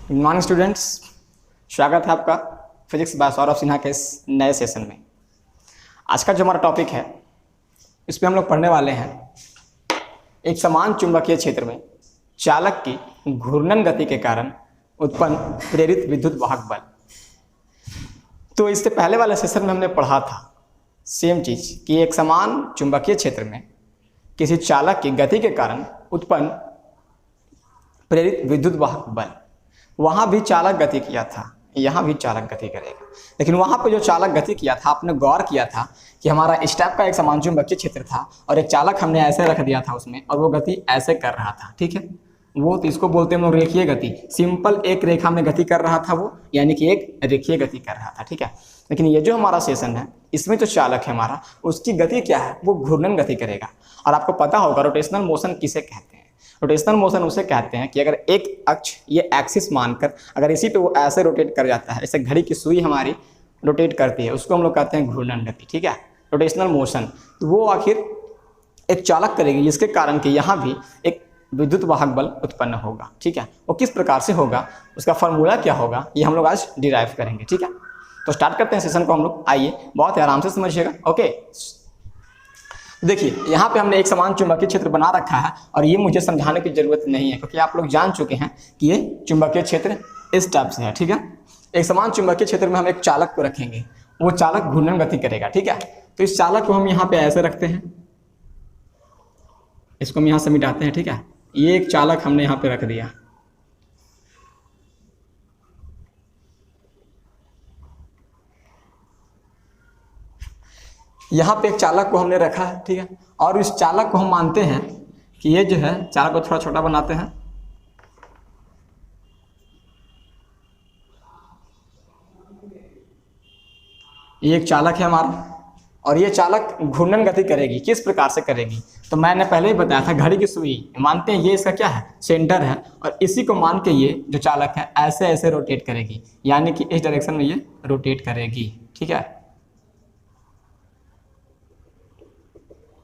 Good morning students, स्वागत है आपका फिजिक्स बाय सौरभ सिन्हा के इस नए सेशन में। आज का जो हमारा टॉपिक है इसमें हम लोग पढ़ने वाले हैं एक समान चुंबकीय क्षेत्र में चालक की घूर्णन गति के कारण उत्पन्न प्रेरित विद्युत वाहक बल। तो इससे पहले वाले सेशन में हमने पढ़ा था सेम चीज़ कि एक समान चुंबकीय क्षेत्र में किसी चालक की गति के कारण उत्पन्न प्रेरित विद्युत वाहक बल, वहाँ भी चालक गति किया था, यहाँ भी चालक गति करेगा। लेकिन वहाँ पे जो चालक गति किया था, आपने गौर किया था कि हमारा इस टाइप का एक समान चुंबकीय क्षेत्र था और एक चालक हमने ऐसे रख दिया था उसमें और वो गति ऐसे कर रहा था। ठीक है, वो तो इसको बोलते हैं हम लोग रेखीय गति। सिंपल एक रेखा में गति कर रहा था वो, यानी कि एक रेखीय गति कर रहा था। ठीक है, लेकिन ये जो हमारा सेशन है इसमें जो चालक है हमारा, उसकी गति क्या है, वो घूर्णन गति करेगा। और आपको पता होगा रोटेशनल मोशन किसे कहते हैं। रोटेशनल मोशन उसे कहते हैं कि अगर एक अक्ष ये एक्सिस मानकर अगर इसी पे वो ऐसे रोटेट कर जाता है, जैसे घड़ी की सुई हमारी रोटेट करती है, उसको हम लोग कहते हैं घूर्णन गति। ठीक है, रोटेशनल मोशन। तो वो आखिर एक चालक करेगी जिसके कारण कि यहाँ भी एक विद्युत वाहक बल उत्पन्न होगा। ठीक है, वो किस प्रकार से होगा, उसका फॉर्मूला क्या होगा, ये हम लोग आज डिराइव करेंगे। ठीक है, तो स्टार्ट करते हैं सेशन को हम लोग। आइए, बहुत आराम से समझिएगा। ओके, देखिए यहाँ पे हमने एक समान चुंबकीय क्षेत्र बना रखा है और ये मुझे समझाने की जरूरत नहीं है क्योंकि आप लोग जान चुके हैं कि ये चुंबकीय क्षेत्र इस टाइप से है। ठीक है, एक समान चुंबकीय क्षेत्र में हम एक चालक को रखेंगे, वो चालक घूर्णन गति करेगा। ठीक है, तो इस चालक को हम यहाँ पे ऐसे रखते हैं, इसको हम यहाँ से मिटाते हैं। ठीक है, ये एक चालक हमने यहाँ पे रख दिया। यहाँ पे एक चालक को हमने रखा है। ठीक है, और इस चालक को हम मानते हैं कि ये जो है, चालक को थोड़ा छोटा बनाते हैं, ये एक चालक है हमारा और ये चालक घूर्णन गति करेगी। किस प्रकार से करेगी, तो मैंने पहले ही बताया था, घड़ी की सुई मानते हैं ये इसका क्या है, सेंटर है, और इसी को मान के ये जो चालक है ऐसे ऐसे रोटेट करेगी, यानी कि इस डायरेक्शन में ये रोटेट करेगी। ठीक है,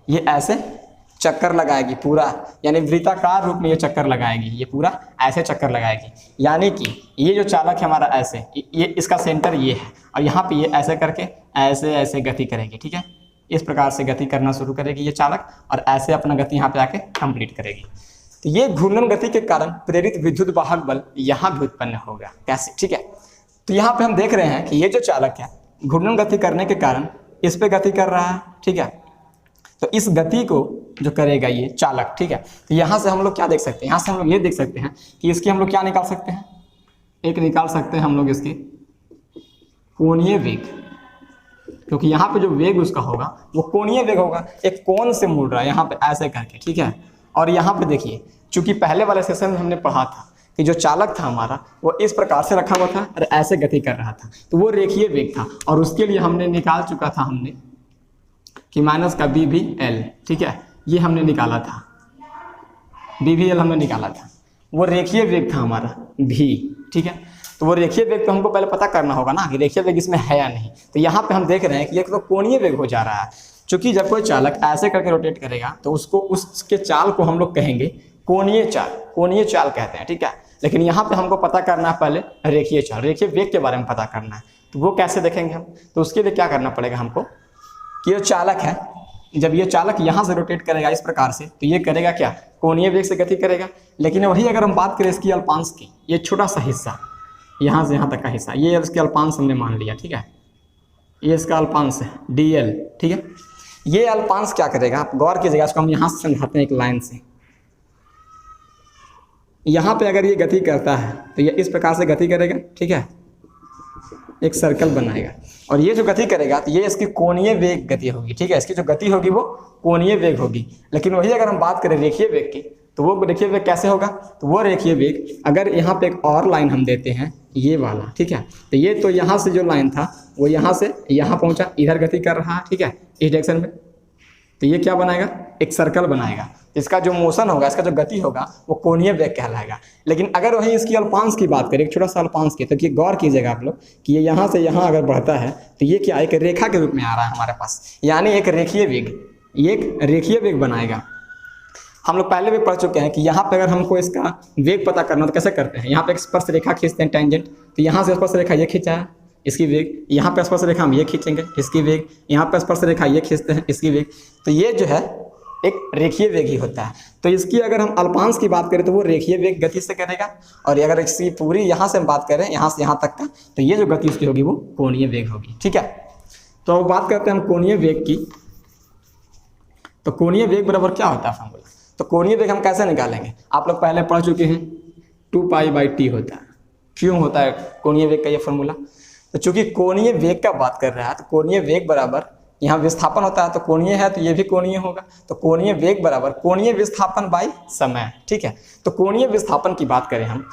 ये ऐसे चक्कर लगाएगी पूरा, यानी वृत्ताकार रूप में ये चक्कर लगाएगी, ये पूरा ऐसे चक्कर लगाएगी। यानी कि ये जो चालक है हमारा ऐसे, ये इसका सेंटर ये है और यहाँ पे ये ऐसे करके ऐसे ऐसे गति करेगी। ठीक है, इस प्रकार से गति करना शुरू करेगी ये चालक और ऐसे अपना गति यहाँ पे आके कंप्लीट करेगी। तो ये घूर्णन गति के कारण प्रेरित विद्युत वाहक बल यहाँ भी उत्पन्न होगा। कैसे? ठीक है, तो यहाँ पे हम देख रहे हैं कि ये जो चालक है घूर्णन गति करने के कारण इस पे गति कर रहा है। ठीक है, तो इस गति को जो करेगा ये चालक। ठीक है, तो यहाँ से हम लोग क्या देख सकते हैं, यहाँ से हम लोग ये देख सकते हैं कि इसकी हम लोग क्या निकाल सकते हैं, एक निकाल सकते हैं हम लोग इसकी कोणीय वेग, क्योंकि यहाँ पे जो वेग उसका होगा वो कोणीय वेग होगा, एक कोण से मुड़ रहा है यहाँ पे ऐसे करके। ठीक है, और यहाँ पे देखिए, चूंकि पहले वाले सेशन में हमने पढ़ा था कि जो चालक था हमारा वो इस प्रकार से रखा हुआ था और ऐसे गति कर रहा था, तो वो रेखीय वेग था और उसके लिए हमने निकाल चुका था हमने कि माइनस का बी भी एल। ठीक है, ये हमने निकाला था, बी भी एल हमने निकाला था, वो रेखीय वेग था हमारा भी। ठीक है, तो वो रेखीय वेग तो हमको पहले पता करना होगा ना कि रेखीय वेग इसमें है या नहीं। तो यहाँ पे हम देख रहे हैं कि एक तो कोणीय वेग हो जा रहा है, क्योंकि जब कोई चालक ऐसे करके रोटेट करेगा तो उसको उसके चाल को हम लोग कहेंगे कोणीय चाल, कोणीय चाल कहते हैं। ठीक है, लेकिन यहाँ पे हमको पता करना है पहले रेखीय चाल, रेखीय वेग के बारे में पता करना है। तो वो कैसे देखेंगे हम, तो उसके लिए क्या करना पड़ेगा हमको कि ये चालक है, जब ये चालक यहाँ से रोटेट करेगा इस प्रकार से, तो ये करेगा क्या, कोणीय वेग से गति करेगा। लेकिन वही अगर हम बात करें इसकी अल्पांश की, ये छोटा सा हिस्सा यहाँ से यहाँ तक का हिस्सा, ये इसके अल्पांश हमने मान लिया। ठीक है, ये इसका अल्पांश है dl। ठीक है, ये अल्पांश क्या करेगा, आप गौर कीजिएगा, इसको हम यहाँ से समझाते हैं एक लाइन से। यहाँ पे अगर ये गति करता है तो ये इस प्रकार से गति करेगा। ठीक है, एक सर्कल बनाएगा और ये जो गति करेगा तो ये इसकी कोणीय वेग गति होगी। ठीक है, इसकी जो गति होगी वो कोणीय वेग होगी। लेकिन वही अगर हम बात करें रेखीय वेग की, तो वो रेखीय वेग कैसे होगा, तो वो रेखीय वेग अगर यहाँ पे एक और लाइन हम देते हैं ये वाला। ठीक है, तो ये तो यहाँ से जो लाइन था वो यहाँ से यहाँ पहुँचा, इधर गति कर रहा है। ठीक है, इस डायरेक्शन में, तो ये क्या बनाएगा, एक सर्कल बनाएगा। इसका जो मोशन होगा, इसका जो गति होगा वो कोणीय वेग कहलाएगा। लेकिन अगर वही इसकी अल्पांश की बात करें, एक छोटा सा अल्पांश की, तो ये गौर कीजिएगा आप लोग कि ये यहाँ से यहाँ अगर बढ़ता है तो ये क्या, एक रेखा के रूप में आ रहा है हमारे पास, यानी एक रेखीय वेग, ये एक रेखीय वेग बनाएगा। हम लोग पहले भी पढ़ चुके हैं कि यहाँ पे अगर हमको इसका वेग पता करना तो कैसे करते हैं। यहाँ पे एक स्पर्श रेखा खींचते हैं टेंजेंट, तो यहाँ से स्पर्श रेखा ये खींचा है, इसकी वेग, यहाँ पे स्पर्श रेखा हम ये खींचेंगे, इसकी वेग, यहाँ पे स्पर्श रेखा ये खींचते हैं, इसकी वेग। तो ये जो है एक रेखीय वेग ही होता है। तो इसकी अगर हम अल्पांश की बात करें तो वो रेखीय वेग गति से करेगा, और अगर इसकी पूरी यहाँ से हम बात करें यहाँ से यहाँ तक का, तो ये जो गति उसकी होगी वो कोणीय वेग होगी। ठीक है, तो अब बात करते हैं हम कोणीय वेग की। तो कोणीय वेग बराबर क्या होता है फॉर्मूला। तो कोणीय वेग हम कैसे निकालेंगे, आप लोग पहले पढ़ चुके हैं, 2π/t होता है। क्यों होता है कोणीय वेग का ये फॉर्मूला, तो चूंकि कोणीय वेग का बात कर रहा है तो कोणीय वेग बराबर, यहाँ विस्थापन होता है तो कोणीय है तो ये भी कोणीय होगा, तो कोणीय वेग बराबर कोणीय विस्थापन बाई समय। ठीक है, तो कोणीय विस्थापन की बात करें हम,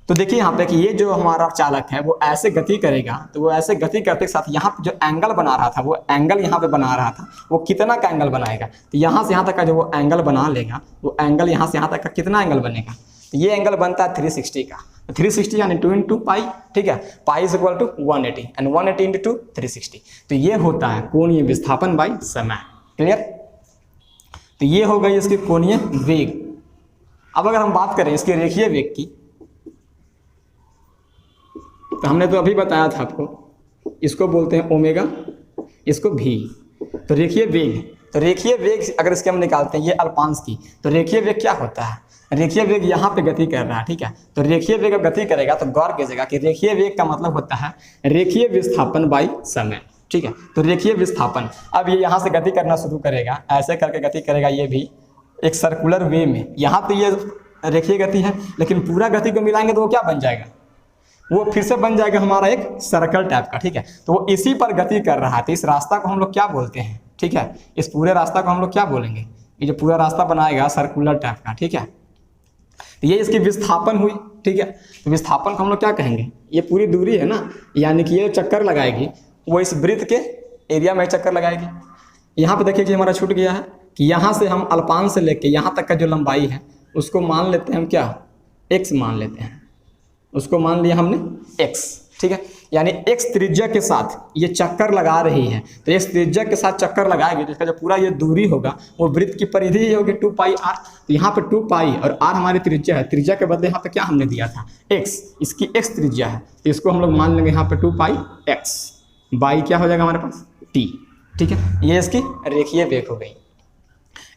तो देखिए यहाँ पे कि ये जो हमारा चालक है वो ऐसे गति करेगा, तो वो ऐसे गति करते के साथ यहाँ पे जो एंगल बना रहा था, वो एंगल यहाँ पे बना रहा था, वो कितना का एंगल बनाएगा, तो यहाँ से यहाँ तक का जो वो एंगल बना लेगा, वो एंगल यहाँ से यहाँ तक का कितना एंगल बनेगा, तो ये एंगल बनता है 360 का। 360 यानी 2 × पाई। ठीक है, pi is equal to 180 and 180 × 2 360। तो ये होता है कोणीय विस्थापन बाई समय। क्लियर, तो ये हो गई इसकी कोणीय वेग। अब अगर हम बात करें इसके रेखीय वेग की, तो हमने तो अभी बताया था आपको, इसको बोलते हैं ओमेगा, इसको भी। तो रेखीय वेग, तो रेखीय वेग अगर इसके हम निकालते हैं ये अल्पांश की, तो रेखीय वेग क्या होता है, रेखीय वेग यहाँ पे गति कर रहा है। ठीक है, तो रेखीय वेग गति करेगा तो गौर कीजिएगा कि रेखीय वेग का मतलब होता है रेखीय विस्थापन बाई समय। ठीक है, तो रेखीय विस्थापन, अब ये यहाँ से गति करना शुरू करेगा, ऐसे करके गति करेगा, ये भी एक सर्कुलर वे में। यहाँ पे ये रेखीय गति है, लेकिन पूरा गति को मिलाएंगे तो वो क्या बन जाएगा, वो फिर से बन जाएगा हमारा एक सर्कल टाइप का। ठीक है, तो वो इसी पर गति कर रहा है, तो इस रास्ता को हम लोग क्या बोलते हैं। ठीक है, इस पूरे रास्ता को हम लोग क्या बोलेंगे, ये जो पूरा रास्ता बनाएगा सर्कुलर टाइप का। ठीक है, तो ये इसकी विस्थापन हुई। ठीक है, तो विस्थापन को हम लोग क्या कहेंगे, ये पूरी दूरी है ना, यानी कि ये चक्कर लगाएगी, वो इस वृत्त के एरिया में चक्कर लगाएगी। यहाँ पे देखिए कि हमारा छूट गया है कि यहाँ से हम अल्पांश से लेके यहाँ तक का जो लंबाई है उसको मान लेते हैं हम क्या, x मान लेते हैं, उसको मान लिया हमने x। ठीक है, यानी x त्रिज्या के साथ ये चक्कर लगा रही है, तो x त्रिज्या के साथ चक्कर लगाएगी तो इसका जो पूरा ये दूरी होगा वो वृत्त की परिधि ही होगी 2πr। तो यहाँ पे 2π और r हमारी त्रिज्या है, त्रिज्या के बदले यहाँ पे क्या हमने दिया था x, इसकी x त्रिज्या है, तो इसको हम लोग मान लेंगे यहाँ पे 2πx, बाई क्या हो जाएगा हमारे पास t। ठीक है, ये इसकी रेखीय वेग हो गई।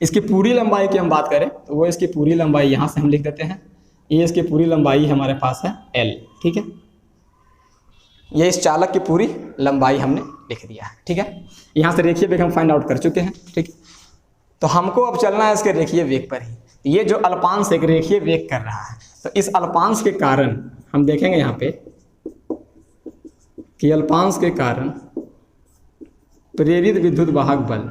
इसकी पूरी लंबाई की हम बात करें तो वो इसकी पूरी लंबाई यहाँ से हम लिख देते हैं, ये इसकी पूरी लंबाई हमारे पास है L। ठीक है, ये इस चालक की पूरी लंबाई हमने लिख दिया है। ठीक है, यहाँ से रेखीय वेग हम फाइंड आउट कर चुके हैं। ठीक, तो हमको अब चलना है इसके रेखीय वेग पर ही। ये जो अल्पांश एक रेखीय वेग कर रहा है, तो इस अल्पांश के कारण हम देखेंगे यहाँ पे कि अल्पांश के कारण प्रेरित विद्युत वाहक बल,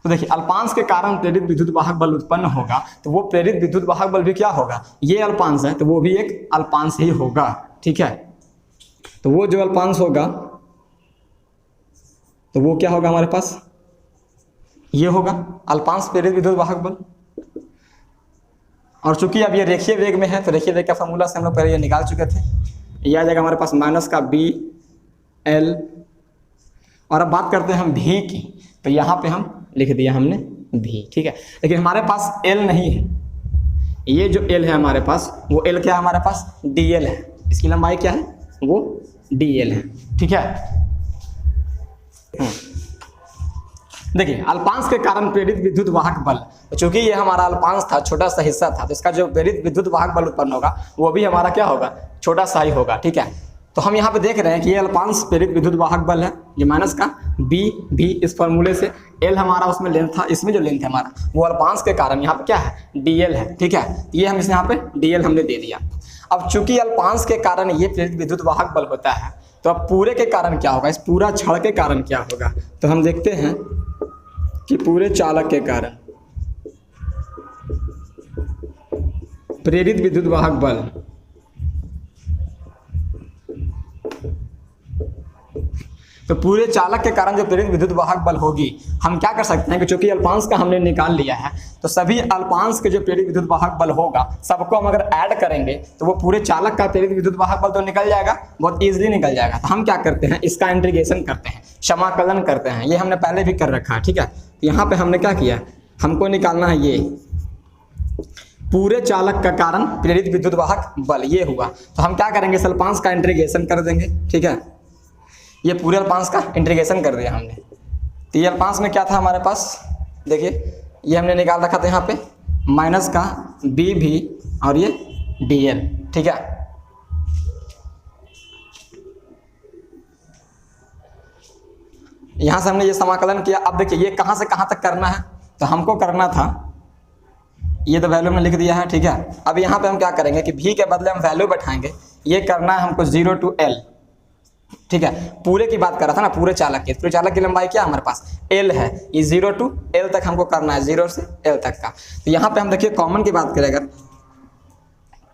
तो देखिए अल्पांश के कारण प्रेरित विद्युत वाहक बल उत्पन्न होगा, तो वो प्रेरित विद्युत वाहक बल भी क्या होगा, ये अल्पांश है तो वो भी एक अल्पांश ही होगा। ठीक है, तो वो जो अल्पांश होगा तो वो क्या होगा हमारे पास, ये होगा अल्पांश प्रेरित विद्युत वाहक बल। और चूंकि अब ये रेखीय वेग में है तो रेखीय वेग का फॉर्मूला से हम लोग पहले ये निकाल चुके थे, ये आ जाएगा हमारे पास माइनस का बी एल। और अब बात करते हैं हम भी की, तो यहाँ पे हम लिख दिया हमने भी। ठीक है, लेकिन हमारे पास एल नहीं है, ये जो एल है हमारे पास वो एल क्या है हमारे पास डीएल है, इसकी लंबाई क्या है वो डीएल है। ठीक है, देखिए अल्पांश के कारण प्रेरित विद्युत वाहक बल, तो चूंकि ये हमारा अल्पांश था, छोटा सा हिस्सा था, तो इसका जो प्रेरित विद्युत वाहक बल उत्पन्न होगा वो भी हमारा क्या होगा, छोटा सा ही होगा। ठीक है, तो हम यहाँ पे देख रहे हैं कि ये अल्पांश प्रेरित विद्युत वाहक बल है, ये माइनस का बी भी इस फॉर्मूले से, एल हमारा उसमें लेंथ था, इसमें जो लेंथ है हमारा वो अल्पांश के कारण यहाँ पे क्या है डीएल है। ठीक है, ये हम इस यहाँ पे डीएल हमने दे दिया। अब चूंकि अल्पांश के कारण ये प्रेरित विद्युत वाहक बल होता है, तो अब पूरे के कारण क्या होगा, इस पूरा छड़ के कारण क्या होगा, तो हम देखते हैं कि पूरे चालक के कारण प्रेरित विद्युत वाहक बल तो पूरे चालक के कारण जो प्रेरित विद्युत वाहक बल होगी, हम क्या कर सकते हैं कि चूंकि अल्पांश का हमने निकाल लिया है, तो सभी अल्पांश के जो प्रेरित विद्युत वाहक बल होगा सबको हम अगर ऐड करेंगे तो वो पूरे चालक का प्रेरित विद्युत वाहक बल तो निकल जाएगा, बहुत ईजिली निकल जाएगा। तो हम क्या करते हैं, इसका इंटीग्रेशन करते हैं, समाकलन करते हैं। ये हमने पहले भी कर रखा है, ठीक है। यहाँ पे हमने क्या किया, हमको निकालना है ये पूरे चालक का कारण प्रेरित विद्युत वाहक बल, ये हुआ। तो हम क्या करेंगे, इस अल्पांश का इंटीग्रेशन कर देंगे, ठीक है। ये पूरे अल्पांश का इंटीग्रेशन कर दिया हमने। तो ये अल्पांश में क्या था हमारे पास, देखिए ये हमने निकाल रखा था यहाँ पे माइनस का बी भी और ये डी एल, ठीक है। यहाँ से हमने ये समाकलन किया। अब देखिए ये कहाँ से कहाँ तक करना है, तो हमको करना था, ये तो वैल्यू में लिख दिया है, ठीक है। अब यहाँ पे हम क्या करेंगे कि v के बदले हम वैल्यू बैठाएंगे। ये करना है हमको 0 to L, ठीक है। पूरे की बात कर रहा था ना, पूरे चालक की, पूरे चालक की लंबाई क्या हमारे पास L है, ये 0 to L तक हमको करना है, 0 से L तक का। तो यहाँ पे हम देखिए कॉमन की बात करें अगर,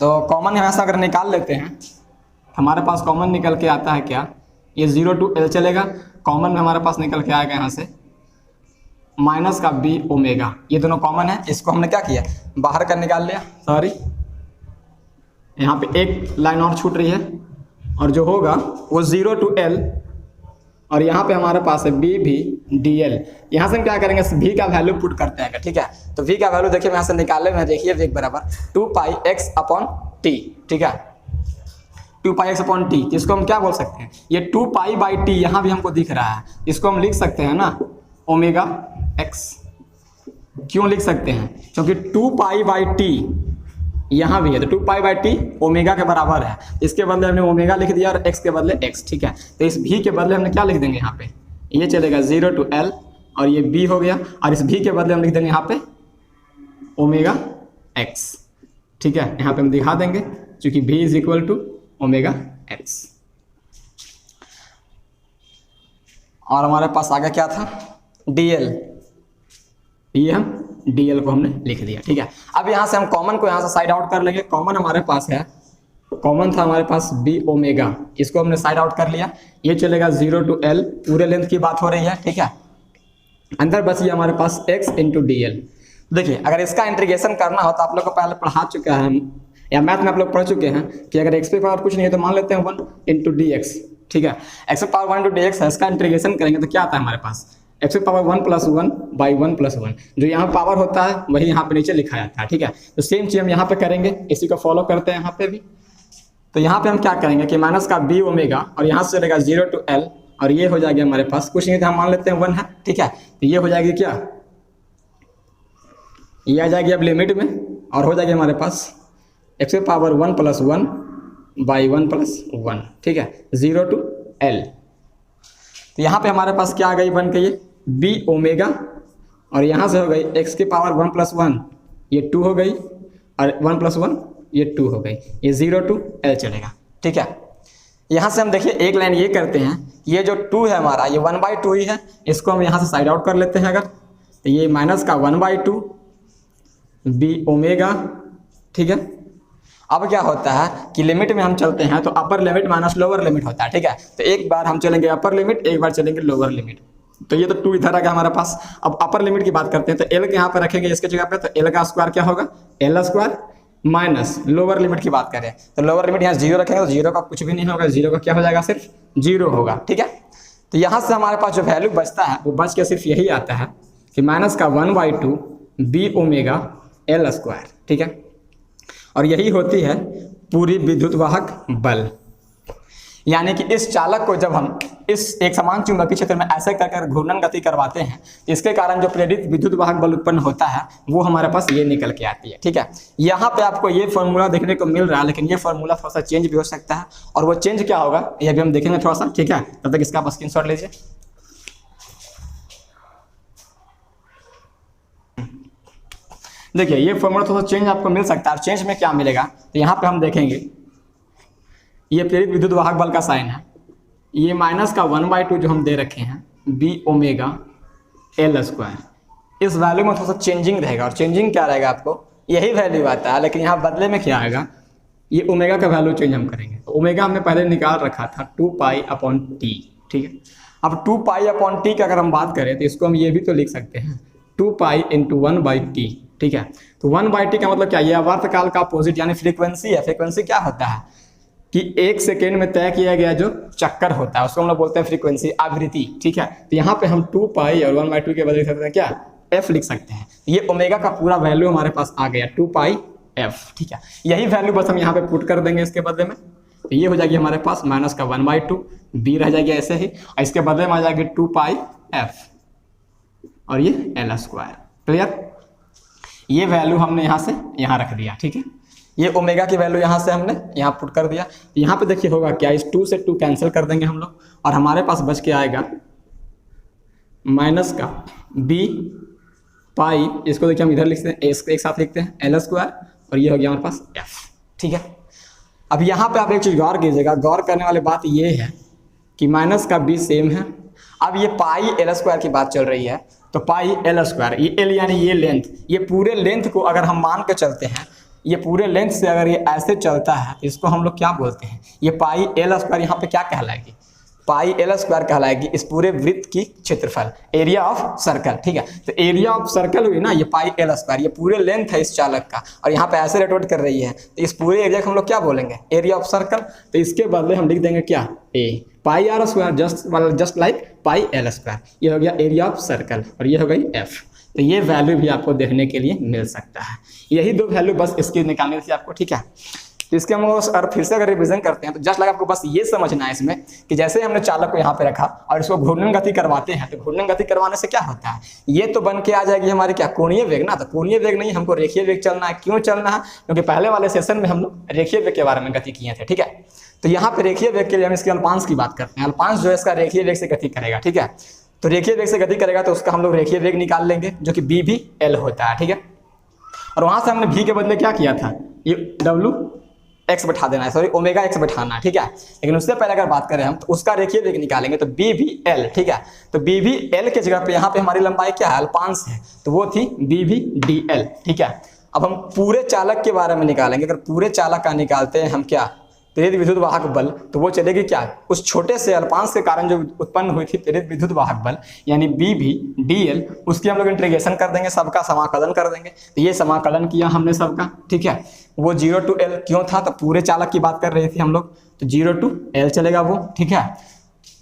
तो कॉमन यहाँ से अगर निकाल लेते हैं, हमारे पास कॉमन निकल के आता है क्या, ये 0 to L चलेगा। कॉमन में हमारे पास निकल के आएगा यहाँ से माइनस का बी ओमेगा, ये दोनों कॉमन है। इसको हमने क्या किया, बाहर का निकाल लिया, सॉरी यहाँ पे एक लाइन और छूट रही है, और जो होगा वो 0 to L, और यहाँ पे हमारे पास है बी भी डी एल। यहाँ से हम क्या करेंगे, v का वैल्यू पुट करते हैं, ठीक है। तो v का वैल्यू देखिए यहाँ से निकाले में, देखिए v बराबर 2 पाई x अपॉन टी, ठीक है, 2 पाई x अपॉन टी। इसको हम क्या बोल सकते हैं, ये 2 पाई बाई टी यहाँ भी हमको दिख रहा है, इसको हम लिख सकते हैं ना ओमेगा x। क्यों लिख सकते हैं, क्योंकि 2 पाई बाई टी यहाँ भी है, तो 2 पाई बाई टी ओमेगा के बराबर है। इसके बदले हमने ओमेगा लिख दिया और x के बदले x, ठीक है। तो इस v के बदले हमने क्या लिख देंगे यहाँ पे, ये चलेगा 0 to L, और ये b हो गया, और इस v के बदले हम लिख देंगे यहाँ पे ओमेगा x, ठीक है। यहाँ पे हम दिखा देंगे क्योंकि v is equal to omega x। और हमारे पास आगे क्या था, dl, ये हम dl को हमने लिख दिया, ठीक है। अब यहाँ से हम कॉमन को यहाँ से साइड आउट कर लेंगे। कॉमन हमारे पास है, कॉमन था हमारे पास b ओमेगा, इसको हमने साइड आउट कर लिया। ये चलेगा 0 to L, पूरे लेंथ की बात हो रही है, ठीक है। अंदर बच गया हमारे पास x इंटू डी एल। देखिए अगर इसका इंटीग्रेशन करना हो तो आप लोग को पहले पढ़ा चुके हैं, या मैथ में आप लोग पढ़ चुके हैं कि अगर x पे पावर कुछ नहीं है तो मान लेते हैं 1 इंटू डी एक्स, ठीक है। x पे पावर 1 इंटू डी एक्स है, इसका इंटीग्रेशन करेंगे तो क्या आता है हमारे पास, x पे पावर 1 प्लस 1 बाई 1 प्लस 1, जो यहाँ पावर होता है वही यहाँ पे नीचे लिखा जाता है, ठीक है। तो सेम चीज हम यहाँ पे करेंगे, इसी को फॉलो करते हैं यहाँ पे भी। तो यहाँ पे हम क्या करेंगे कि माइनस का b ओमेगा, और यहाँ से चलेगा 0 to L, और ये हो जाएगा हमारे पास कुछ नहीं था, हम मान लेते हैं 1 है, ठीक है। तो ये हो जाएगी क्या, ये आ जाएगी अब लिमिट में, और हो जाएगी हमारे पास x पे पावर 1 प्लस 1 बाई 1 प्लस 1, ठीक है, 0 to L। तो यहाँ पे हमारे पास क्या आ गई बन के ये b ओमेगा, और यहाँ से हो गई x की पावर 1 प्लस 1, ये 2 हो गई, और 1 प्लस 1 ये 2 हो गई, ये 0 to L चलेगा, ठीक है। यहाँ से हम देखिए एक लाइन ये करते हैं, ये जो 2 है हमारा, ये 1/2 ही है, इसको हम यहाँ से साइड आउट कर लेते हैं अगर, तो ये माइनस का 1/2 b ओमेगा, ठीक है। अब क्या होता है कि लिमिट में हम चलते हैं तो upper limit minus lower limit होता है, ठीक है। तो एक बार हम चलेंगे अपर लिमिट, एक बार चलेंगे लोअर लिमिट। तो ये तो 2 इधर आ गया हमारे पास। अब अपर लिमिट की बात करते हैं, तो L के यहाँ पे रखेंगे इसके जगह पे, तो L का स्क्वायर क्या होगा, L square minus lower limit की बात करें तो लोअर लिमिट यहाँ 0 रखेंगे तो 0 का कुछ भी नहीं होगा, 0 का क्या हो जाएगा, सिर्फ 0 होगा, ठीक है। तो यहाँ से हमारे पास जो वैल्यू बचता है वो बच के सिर्फ यही आता है कि माइनस का 1/2 b ओमेगा L स्क्वायर, ठीक है। और यही होती है पूरी विद्युत वाहक बल। यानी कि इस चालक को जब हम इस एक समान चुंबकीय क्षेत्र में ऐसे कर घूर्णन गति करवाते हैं, इसके कारण जो प्रेरित विद्युत वाहक बल उत्पन्न होता है वो हमारे पास ये निकल के आती है, ठीक है। यहाँ पे आपको ये फॉर्मूला देखने को मिल रहा है, लेकिन ये फॉर्मूला थोड़ा सा चेंज भी हो सकता है, और वो चेंज क्या होगा ये भी हम देखेंगे थोड़ा सा, ठीक है। तब तक इसका आप स्क्रीनशॉट लीजिए। देखिए ये फॉर्मूला थोड़ा चेंज आपको मिल सकता है, चेंज में क्या मिलेगा तो यहाँ पे हम देखेंगे ये प्रेरित विद्युत वाहक बल का साइन है, ये माइनस का 1/2 जो हम दे रखे हैं b ओमेगा L स्क्वायर, इस वैल्यू में थोड़ा सा चेंजिंग रहेगा। और चेंजिंग क्या रहेगा, आपको यही वैल्यू आता है, लेकिन यहाँ बदले में क्या आएगा, ये ओमेगा का वैल्यू चेंज हम करेंगे। तो ओमेगा हमने पहले निकाल रखा था 2 पाई अपॉन टी, ठीक है। अब 2 पाई अपॉन टी की अगर हम बात करें तो इसको हम ये भी तो लिख सकते हैं 2 पाई इंटू 1/t, ठीक है। तो 1/t का मतलब क्या, ये आवर्तकाल का अपोजिट यानी फ्रीक्वेंसी है। फ्रीक्वेंसी क्या होता है कि 1 सेकेंड में तय किया गया जो चक्कर होता है उसको हम लोग बोलते हैं फ्रीक्वेंसी, आवृत्ति, ठीक है। तो यहाँ पे हम 2 पाई और 1/2 के बदले लिख सकते हैं क्या, f लिख सकते हैं। ये ओमेगा का पूरा वैल्यू हमारे पास आ गया 2 पाई f, ठीक है। यही वैल्यू बस हम यहाँ पे पुट कर देंगे इसके बदले में, तो ये हो जाएगी हमारे पास माइनस का 1/2, b रह जाएगी ऐसे ही, और इसके बदले में आ जाएगी 2 पाई f और ये l²। क्लियर, ये वैल्यू हमने यहाँ से यहाँ रख दिया, ठीक है। ये ओमेगा की वैल्यू यहाँ से हमने यहाँ पुट कर दिया। यहाँ पे देखिए होगा क्या, इस 2 से 2 कैंसिल कर देंगे हम लोग और हमारे पास बच के आएगा माइनस का b पाई, इसको देखिए हम इधर लिखते हैं एक साथ लिखते हैं l² और ये हो गया हमारे पास f, ठीक है। अब यहाँ पे आप एक चीज़ गौर कीजिएगा, गौर करने वाली बात ये है कि माइनस का b सेम है। अब ये पाई l² की बात चल रही है, तो पाई l², ये l यानी ये लेंथ, ये पूरे लेंथ को अगर हम मान के चलते हैं, ये पूरे लेंथ से अगर ये ऐसे चलता है इसको हम लोग क्या बोलते हैं, ये पाई l² यहाँ पे क्या कहलाएगी, पाई l² कहलाएगी इस पूरे वृत्त की क्षेत्रफल, एरिया ऑफ सर्कल, ठीक है। तो एरिया ऑफ सर्कल हुई ना ये पाई l², ये पूरे लेंथ है इस चालक का और यहाँ पे ऐसे रोटेट कर रही है, तो इस पूरे एरिया को हम लोग क्या बोलेंगे, एरिया ऑफ सर्कल। तो इसके बदले हम लिख देंगे क्या, a pi r², just like pi l²। ये हो गया एरिया ऑफ सर्कल और ये हो गई f। तो ये वैल्यू भी आपको देखने के लिए मिल सकता है। यही 2 वैल्यू बस इसकी निकालनी थी आपको, ठीक है। तो इसके हम और फिर से अगर रिवीजन करते हैं तो जस्ट लगा आपको बस ये समझना है इसमें कि जैसे हमने चालक को यहाँ पे रखा और इसको घूर्णन गति करवाते हैं, तो घूर्णन गति करवाने से क्या होता है, ये तो बन के आ जाएगी हमारी क्या, कोणीय वेग ना। तो कोणीय वेग नहीं, हमको रेखीय वेग चलना है। क्यों चलना है, क्योंकि पहले वाले सेशन में हम लोग रेखीय वेग के बारे में गति किए थे, ठीक है। तो यहाँ पे रेखीय वेग के लिए हम इसके अल्पांश की बात करते हैं। अल्पांश जो है इसका रेखीय वेग से गति करेगा, ठीक है। तो रेखीय वेग से गति करेगा तो उसका हम लोग रेखीय वेग निकाल लेंगे जो कि b भी l होता है, ठीक है। और वहां से हमने v के बदले क्या किया था, ये x बैठा देना है, सॉरी ओमेगा x बैठाना है, ठीक है। लेकिन उससे पहले अगर बात करें हम तो उसका रेखीय वेग निकालेंगे तो b भी l, ठीक है। तो b भी l के जगह पे यहाँ पे हमारी लंबाई क्या है, अल्पांश है, तो वो थी b भी dl, ठीक है। अब हम पूरे चालक के बारे में निकालेंगे। अगर पूरे चालक का निकालते हैं हम क्या, प्रेरित विद्युत वाहक बल, तो वो चलेगी क्या, उस छोटे से अल्पांश के कारण जो उत्पन्न हुई थी प्रेरित विद्युत वाहक बल यानी b भी dl, उसकी हम लोग इंटीग्रेशन कर देंगे, सबका समाकलन कर देंगे। तो ये समाकलन किया हमने सबका, ठीक है। वो 0 to l क्यों था, तो पूरे चालक की बात कर रहे थे हम लोग, तो 0 to l चलेगा वो, ठीक है।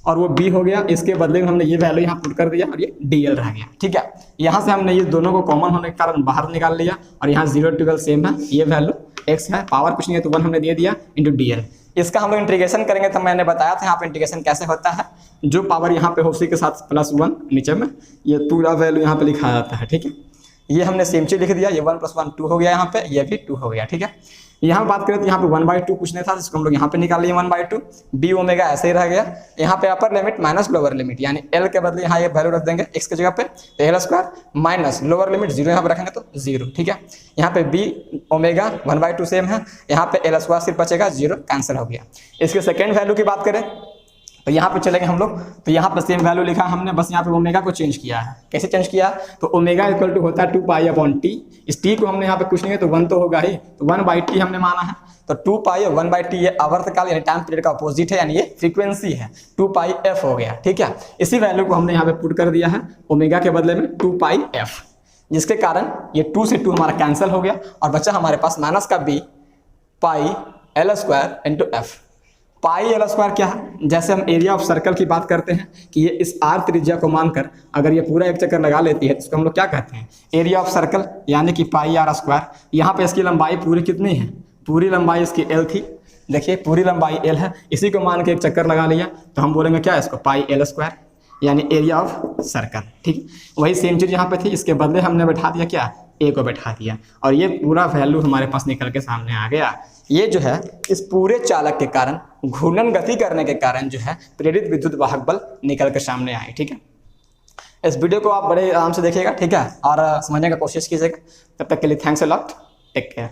और वो b हो गया, इसके बदले में हमने ये वैल्यू यहाँ पुट कर दिया और ये dl रह गया, ठीक है। यहाँ से हमने ये दोनों को कॉमन होने के कारण बाहर निकाल लिया और यहाँ 0 to l सेम है, ये वैल्यू x है, पावर कुछ नहीं है तो 1 हमने दे दिया इंटू dl। इसका हम लोग इंटीग्रेशन करेंगे तो मैंने बताया था यहाँ पे इंटीग्रेशन कैसे होता है, जो पावर यहाँ पे हो उसी के साथ +1 नीचे में ये पूरा वैल्यू यहाँ पे लिखा जाता है, ठीक है। ये हमने सेम चीज लिख दिया, ये 1 + 1 2 हो गया, यहाँ पे ये भी 2 हो गया, ठीक है। यहाँ बात करें तो यहाँ पे 1/2 कुछ नहीं था, जिसको हम लोग यहाँ पे निकाल लिए 1/2, b ओमेगा ऐसे ही रह गया। यहाँ पे upper limit minus lower limit यानी l के बदले यहाँ ये वैल्यू रख देंगे x के जगह पे, तो l² माइनस लोअर लिमिट 0 यहाँ पे रखेंगे तो 0, ठीक है। यहाँ पे b ओमेगा 1/2 सेम है, यहाँ पे l² सिर्फ बचेगा, 0 कैंसिल हो गया। इसके सेकेंड वैल्यू की बात करें तो यहाँ पे चलेंगे हम लोग, तो यहाँ पे सेम वैल्यू लिखा हमने, बस यहाँ पे ओमेगा को चेंज किया है। कैसे चेंज किया, तो ओमेगा इक्वल टू होता है 2 पाई अपॉन टी। इस टी को हमने यहाँ पे कुछ नहीं है तो 1 तो होगा ही, तो 1/t हमने माना है। तो 2 पाई और 1/t ये आवर्तकाल यानी टाइम पीरियड का अपोजिट है, यानी ये फ्रीक्वेंसी है, 2 पाई f हो गया, ठीक है। इसी वैल्यू को हमने यहाँ पे पुट कर दिया है ओमेगा के बदले में 2 पाई f, जिसके कारण ये 2 से 2 हमारा कैंसिल हो गया और बचा हमारे पास माइनस का b पाई l² इंटू f। पाई l² क्या है, जैसे हम एरिया ऑफ सर्कल की बात करते हैं कि ये इस r त्रिज्या को मानकर अगर ये पूरा एक चक्कर लगा लेती है तो इसको हम लोग क्या कहते हैं, एरिया ऑफ सर्कल, यानी कि पाई r²। यहाँ पे इसकी लंबाई पूरी कितनी है, पूरी लंबाई इसकी l थी, देखिए पूरी लंबाई l है, इसी को मान के एक चक्कर लगा लिया तो हम बोलेंगे क्या इसको, पाई l² यानी एरिया ऑफ सर्कल, ठीक। वही सेम चीज़ यहाँ पे थी, इसके बदले हमने बैठा दिया क्या, a को बैठा दिया और ये पूरा वैल्यू हमारे पास निकल के सामने आ गया। ये जो है इस पूरे चालक के कारण घूर्णन गति करने के कारण जो है प्रेरित विद्युत वाहक बल निकल के सामने आए, ठीक है। इस वीडियो को आप बड़े आराम से देखिएगा, ठीक है, और समझने का कोशिश कीजिएगा। तब तक के लिए thanks a lot, take care.